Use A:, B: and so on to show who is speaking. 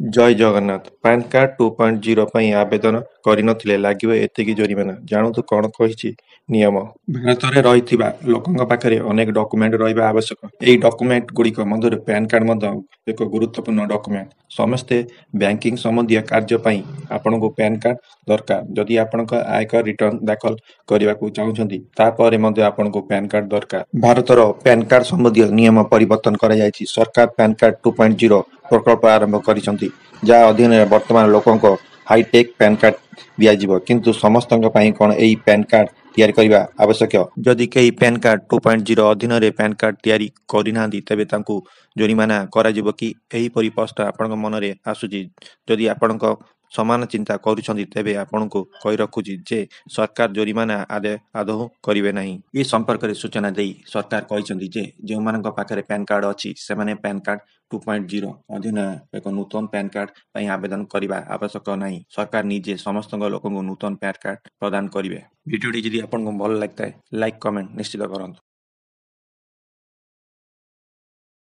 A: ଜୟ Jagannath. PAN card 2.0 ପାଇଁ ଆବେଦନ କରିନଥିଲେ ଲାଗିବ ଏତିକି ଜୋରିମାନା। ଜାଣନ୍ତୁ କ'ଣ କହିଛି ନିୟମ। ଭାରତରେ ରହିଥିବା ଲୋକଙ୍କ ପାଖରେ ଅନେକ ଡକୁମେଣ୍ଟ ରହିବା ଆବଶ୍ୟକ। ଏହି ଡକୁମେଣ୍ଟ ଗୁଡ଼ିକ ମଧ୍ୟରୁ ପ୍ୟାନ୍ କାର୍ଡ ମଧ୍ୟ ଏକ ଗୁରୁତ୍ୱପୂର୍ଣ୍ଣ ଡକୁମେଣ୍ଟ। ସମସ୍ତେ ବ୍ୟାଙ୍କିଂ ସମ୍ବନ୍ଧୀୟ କାର୍ଯ୍ୟ ପାଇଁ ଆପଣଙ୍କୁ ପ୍ୟାନ୍ କାର୍ଡ ଦରକାର। ଯଦି ଆପଣଙ୍କ ଆୟକର ରିଟର୍ଣ୍ଣ ଦାଖଲ କରିବାକୁ ଚାହୁଁଛନ୍ତି, ତାପରେ ମଧ୍ୟ ଆପଣଙ୍କୁ ପ୍ୟାନ୍ କାର୍ଡ ଦରକାର। ଭାରତର ପ୍ୟାନ୍ କାର୍ଡ ସମ୍ବନ୍ଧୀୟ ନିୟମ ପରିବର୍ତ୍ତନ କରାଯାଇଛି। ସରକାର ପ୍ୟାନ୍ କାର୍ଡ 2.0 ପ୍ରକଳ୍ପ ଆରମ୍ଭ କରିଛନ୍ତି, ଯାହା ଅଧୀନରେ ବର୍ତ୍ତମାନ ଲୋକଙ୍କ ହାଇଟେକ୍ ପ୍ୟାନ୍ କାର୍ଡ ଦିଆଯିବ। କିନ୍ତୁ ସମସ୍ତଙ୍କ ପାଇଁ କ'ଣ ଏହି ପ୍ୟାନ୍ କାର୍ଡ ତିଆରି କରିବା ଆବଶ୍ୟକ? ଯଦି କେହି ପ୍ୟାନ୍ କାର୍ଡ 2.0 ଅଧୀନରେ ପ୍ୟାନ୍ କାର୍ଡ ତିଆରି କରିନାହାନ୍ତି, ତେବେ ତାଙ୍କୁ ଜୋରିମାନା କରାଯିବ କି? ଏହିପରି ପ୍ରଶ୍ନ ଆପଣଙ୍କ ମନରେ ଆସୁଛି। ଯଦି ଆପଣଙ୍କ ସମାନ ଚିନ୍ତା କରୁଛନ୍ତି, ତେବେ ଆପଣଙ୍କୁ କହି ରଖୁଛି ଯେ ସରକାର ଜୋରିମାନା ଆଦୌ କରିବେ ନାହିଁ। ଏ ସମ୍ପର୍କରେ ସୂଚନା ଦେଇ ସରକାର କହିଛନ୍ତି ଯେ ଯେଉଁମାନଙ୍କ ପାଖରେ ପ୍ୟାନ୍ କାର୍ଡ ଅଛି, ସେମାନେ ପ୍ୟାନ୍ କାର୍ଡ 2.0 ଅଧୀନରେ ଏକ ନୂତନ ପ୍ୟାନ୍ କାର୍ଡ ପାଇଁ ଆବେଦନ କରିବା ଆବଶ୍ୟକ ନାହିଁ। ସରକାର ନିଜେ ସମସ୍ତ ଲୋକଙ୍କୁ ନୂତନ ପ୍ୟାନ୍ କାର୍ଡ ପ୍ରଦାନ କରିବେ। ଭିଡ଼ିଓଟି ଯଦି ଆପଣଙ୍କୁ ଭଲ ଲାଗିଥାଏ, ଲାଇକ୍ କମେଣ୍ଟ ନିଶ୍ଚିତ କରନ୍ତୁ।